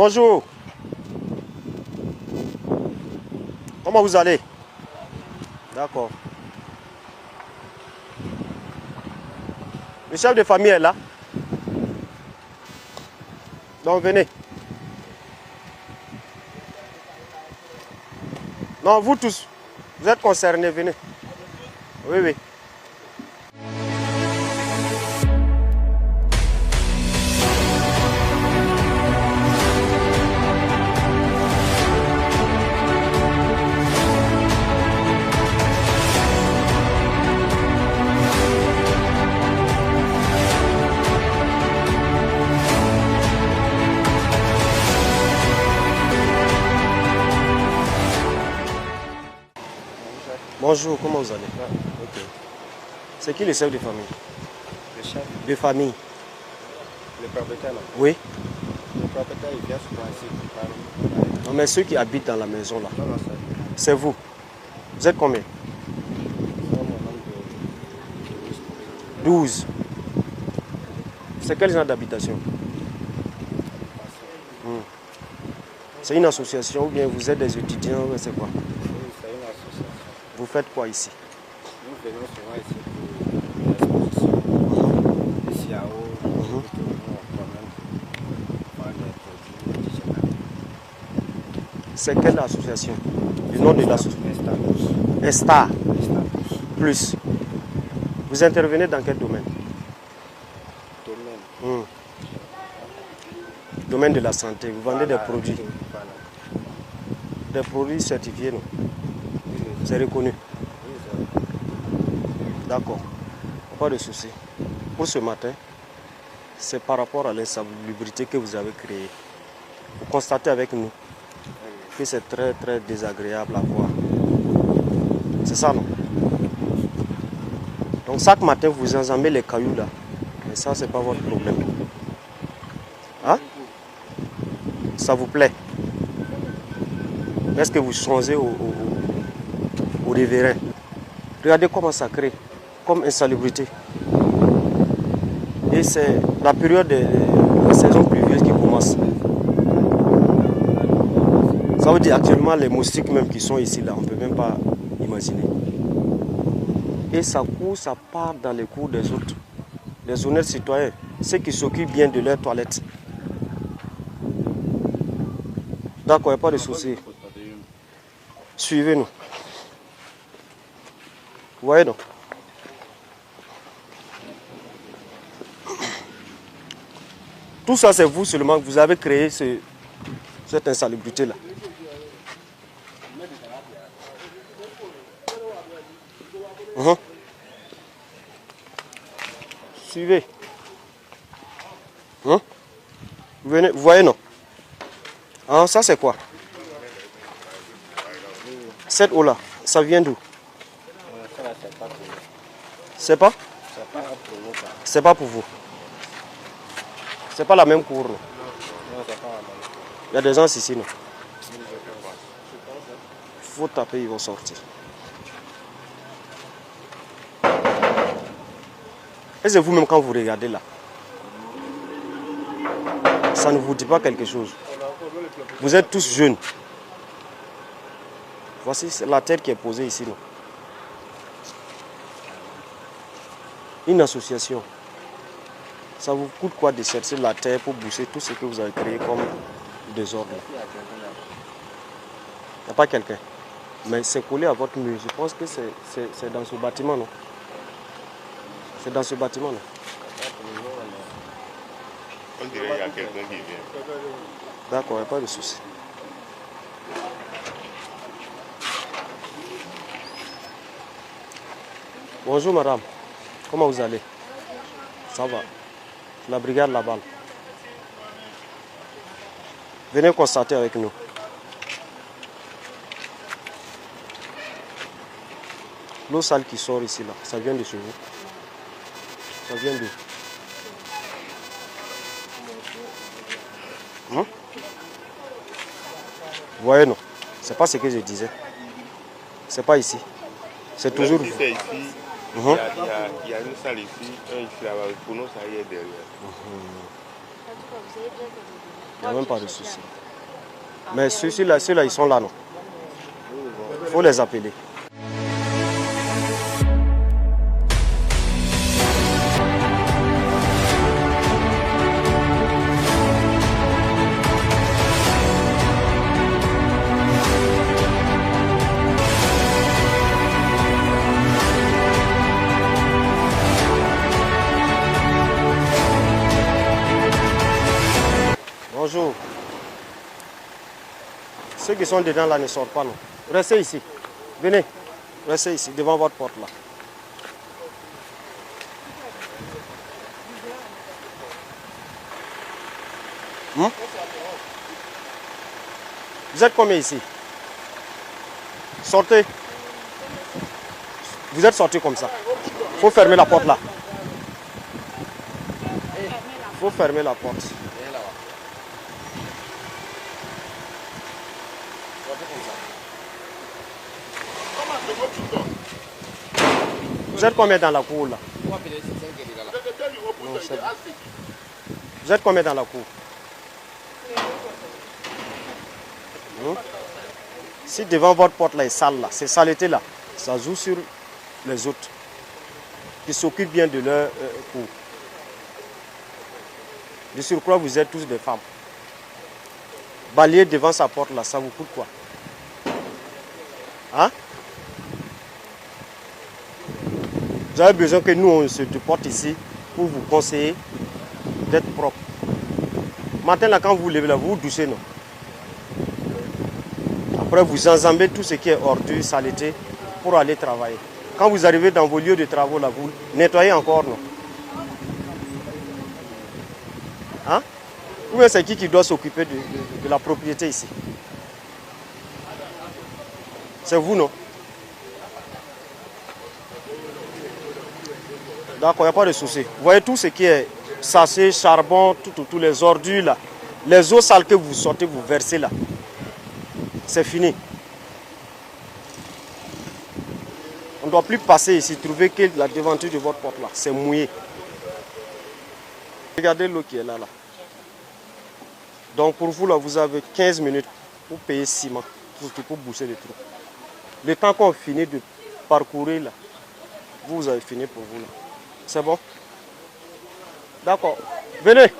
Bonjour. Comment vous allez? D'accord. Le chef de famille est là. Donc venez. Non, vous tous, vous êtes concernés, venez. Oui, oui. Bonjour, comment vous allez? Ok. C'est qui le chef de famille? Le chef de famille? Le propriétaire là. Oui. Le propriétaire il vient souvent ici. Non, mais ceux qui habitent dans la maison là. Non, non, c'est vous. Vous êtes combien? 12. C'est quel genre d'habitation? C'est une association ou bien vous êtes des étudiants, c'est quoi? Oui, c'est une association. Vous faites quoi ici? Nous venons souvent ici pour l'exposition. Ici à haut, nous c'est quelle association? Le nom de l'association? Estar. Plus. Vous intervenez dans quel domaine? Domaine de la santé. Vous vendez des produits. Des produits certifiés, non? C'est reconnu. D'accord. Pas de souci. Pour ce matin, c'est par rapport à l'insalubrité que vous avez créée. Vous constatez avec nous que c'est très très désagréable à voir. C'est ça, non? Donc chaque matin, vous enjambez les cailloux là. Mais ça, c'est pas votre problème. Hein? Ça vous plaît? Est-ce que vous changez au riverain? Regardez comment ça crée, comme insalubrité. Et c'est la période de la saison pluvieuse qui commence. Ça veut dire actuellement les moustiques même qui sont ici là, on ne peut même pas imaginer. Et ça court, ça part dans les cours des autres. Les honnêtes citoyens, ceux qui s'occupent bien de leurs toilettes. D'accord, il n'y a pas de souci. Suivez-nous. Vous voyez donc? Tout ça, c'est vous seulement que vous avez créé cette insalubrité-là. Suivez. Venez, vous voyez non? Ah, ça c'est quoi? Cette eau-là, ça vient d'où? C'est pas? C'est pas pour vous. C'est pas la même cour, non? Il y a des gens ici, non? Faut taper, ils vont sortir. Et c'est vous-même quand vous regardez là. Ça ne vous dit pas quelque chose. Vous êtes tous jeunes. Voici la tête qui est posée ici, non? Une association. Ça vous coûte quoi de chercher la terre pour boucher tout ce que vous avez créé comme désordre? Il n'y a pas quelqu'un. Mais c'est collé à votre mur. Je pense que c'est dans ce bâtiment, non? C'est dans ce bâtiment, non? On dirait qu'il y a quelqu'un qui vient. D'accord, il n'y a pas de souci. Bonjour madame. Comment vous allez? Ça va. La brigade Laval. Venez constater avec nous. L'eau sale qui sort ici, là, ça vient de chez vous? Ça vient d'où? Vous voyez, non? C'est pas ce que je disais. C'est pas ici. C'est toujours Si vous. c'est ici, il y a une salle ici, un ici là-bas. Pour nous, ça y est derrière. Il n'y a même pas de souci. Mais ceux-là, ils sont là, non? Il faut les appeler. Bonjour. Ceux qui sont dedans là ne sortent pas, non. Restez ici. Venez. Restez ici, devant votre porte là. Vous êtes combien ici? Sortez. Vous êtes sortis comme ça. Il faut fermer la porte là. Il faut fermer la porte. Vous êtes combien dans la cour là? Non, vous êtes combien dans la cour? Si devant votre porte là est sale là, ces saletés là, ça joue sur les autres qui s'occupent bien de leur cour. De surcroît, vous êtes tous des femmes. Balayer devant sa porte là, ça vous coûte quoi? Hein? Vous avez besoin que nous on se déporte ici pour vous conseiller d'être propre. Matin là, quand vous vous levez là, vous vous doucez, non? Après, vous enjambez tout ce qui est ordure, saleté pour aller travailler. Quand vous arrivez dans vos lieux de travaux là, vous nettoyez encore, non? Hein? Ou bien c'est qui doit s'occuper de la propriété ici? C'est vous, non? D'accord, il n'y a pas de souci. Vous voyez tout ce qui est sachet, charbon, tous les ordures là. Les eaux sales que vous sortez, vous versez là. C'est fini. On ne doit plus passer ici, trouver que la devanture de votre porte là. C'est mouillé. Regardez l'eau qui est là. Donc pour vous là, vous avez 15 minutes pour payer ciment, pour boucher les trous. Le temps qu'on finit de parcourir là, vous avez fini pour vous là. C'est bon? D'accord. Venez.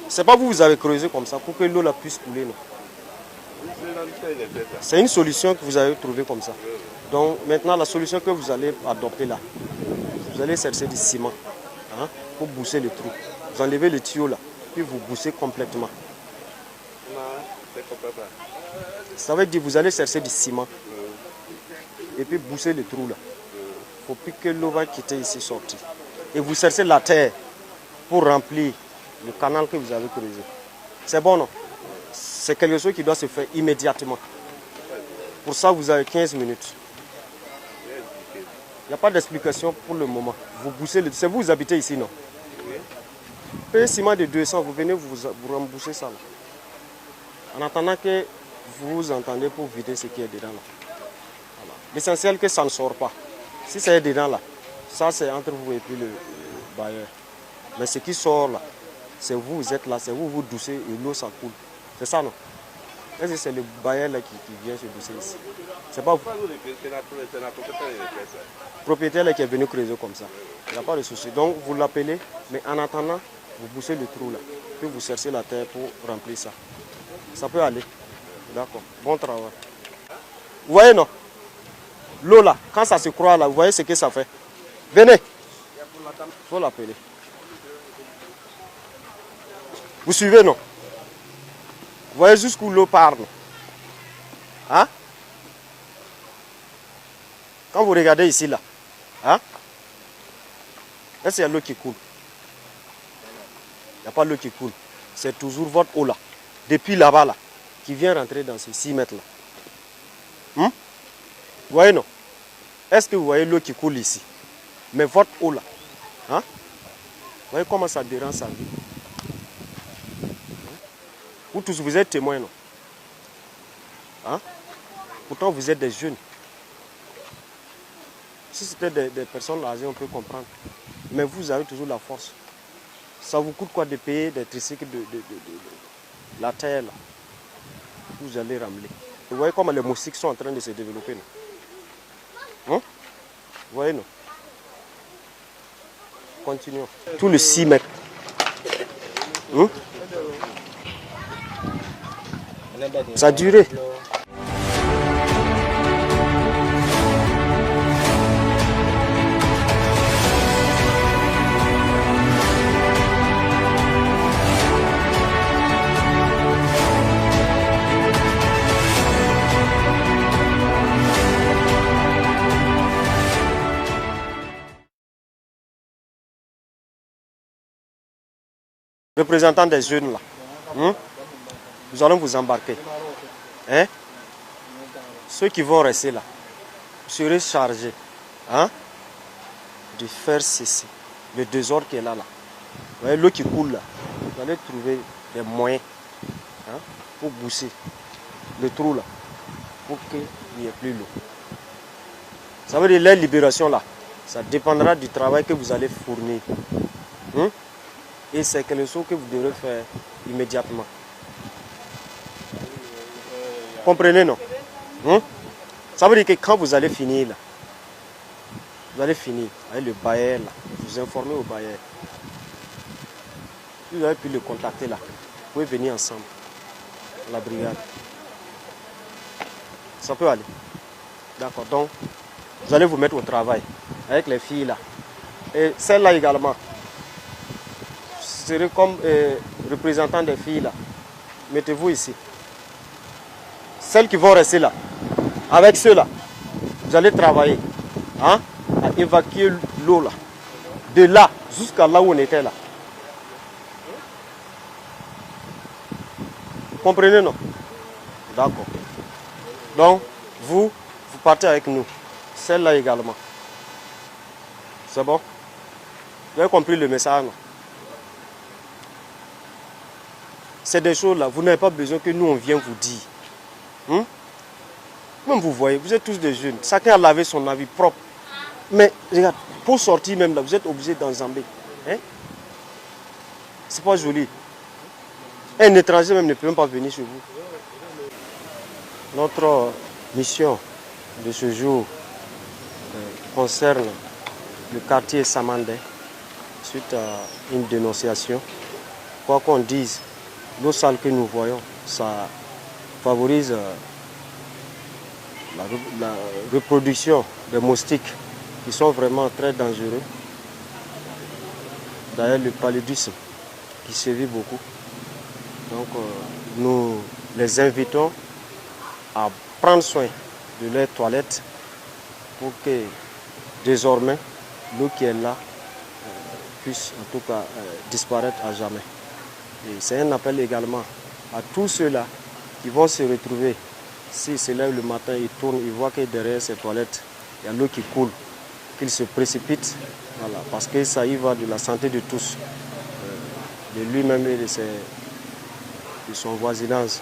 C'est pas vous avez creusé comme ça pour que l'eau la puisse couler, non? C'est une solution que vous avez trouvée comme ça. Donc maintenant la solution que vous allez adopter là, vous allez chercher du ciment pour boucher le trou. Vous enlevez le tuyau là, puis vous bouchez complètement. Ça veut dire que vous allez chercher du ciment et puis boucher le trou là. Il faut plus que l'eau va quitter ici sortir. Et vous cherchez la terre pour remplir le canal que vous avez creusé. C'est bon, non? C'est quelque chose qui doit se faire immédiatement. Pour ça, vous avez 15 minutes. Il n'y a pas d'explication pour le moment. Vous bouchez le... C'est vous habitez ici, non? Payez ciment de 200, vous venez vous remboucher ça là. En attendant que vous entendez pour vider ce qui est dedans là. Voilà. L'essentiel c'est que ça ne sort pas. Si c'est dedans là, ça c'est entre vous et puis le bailleur. Mais ce qui sort là, c'est vous, vous êtes là, c'est vous, vous doucez et l'eau ça coule. C'est ça, non? Est-ce que c'est le bailleur là qui vient se doucer ici? C'est pas vous. Le propriétaire là qui est venu creuser comme ça. Il n'y a pas de souci. Donc vous l'appelez, mais en attendant, vous bouchez le trou là. Puis vous cherchez la terre pour remplir ça. Ça peut aller. D'accord. Bon travail. Vous voyez, non? L'eau là, quand ça se croise là, vous voyez ce que ça fait? Venez. Il faut l'appeler. Vous suivez, non? Vous voyez jusqu'où l'eau part, non? Hein? Quand vous regardez ici, là, hein? Est-ce qu'il y a l'eau qui coule? Il n'y a pas l'eau qui coule. C'est toujours votre eau là. Depuis là-bas, là, qui vient rentrer dans ces 6 mètres là. Vous voyez, non? Est-ce que vous voyez l'eau qui coule ici? Mais votre eau là, hein? Vous voyez comment ça dérange sa vie? Vous tous, vous êtes témoins, non? Hein? Pourtant, vous êtes des jeunes. Si c'était des personnes âgées, on peut comprendre. Mais vous avez toujours la force Ça vous coûte quoi de payer des tricycles de la terre là? Vous allez ramener. Vous voyez comment les moustiques sont en train de se développer. Non? Hein? Vous voyez, non? Continuons. Tout le 6 mètres. Hein? Ça a duré. Représentants des jeunes là, nous allons vous embarquer. Hein? Ceux qui vont rester là, vous serez chargés de faire cesser le désordre qui est là. Vous voyez l'eau qui coule là, vous allez trouver des moyens pour boucher le trou là, pour qu'il n'y ait plus l'eau. Ça veut dire la libération là, ça dépendra du travail que vous allez fournir. Et c'est quelque chose que vous devrez faire immédiatement. Comprenez, non? Ça veut dire que quand vous allez finir là, vous allez finir avec le bailleur là, vous informez au bailleur. Vous avez pu le contacter là. Vous pouvez venir ensemble à la brigade. Ça peut aller. D'accord, donc vous allez vous mettre au travail avec les filles là. Et celles-là également. Vous serez comme représentant des filles là. Mettez-vous ici. Celles qui vont rester là, avec ceux-là, vous allez travailler à évacuer l'eau là. De là jusqu'à là où on était là. Vous comprenez, non? D'accord. Donc, vous partez avec nous. Celle-là également. C'est bon? Vous avez compris le message, non? C'est des choses là, vous n'avez pas besoin que nous on vienne vous dire. Même vous voyez, vous êtes tous des jeunes, chacun a lavé son avis propre. Mais regarde, pour sortir même là, vous êtes obligé d'enjamber. C'est pas joli. Un étranger même ne peut même pas venir chez vous. Notre mission de ce jour concerne le quartier Samandé suite à une dénonciation. Quoi qu'on dise, l'eau sale que nous voyons, ça favorise la reproduction des moustiques qui sont vraiment très dangereux. D'ailleurs, le paludisme qui sévit beaucoup. Donc, nous les invitons à prendre soin de leurs toilettes pour que désormais l'eau qui est là puisse en tout cas disparaître à jamais. Et c'est un appel également à tous ceux-là qui vont se retrouver, s'ils se lèvent le matin, ils tournent, ils voient que derrière ces toilettes, il y a l'eau qui coule, qu'ils se précipitent, voilà, parce que ça y va de la santé de tous, de lui-même et de son voisinage.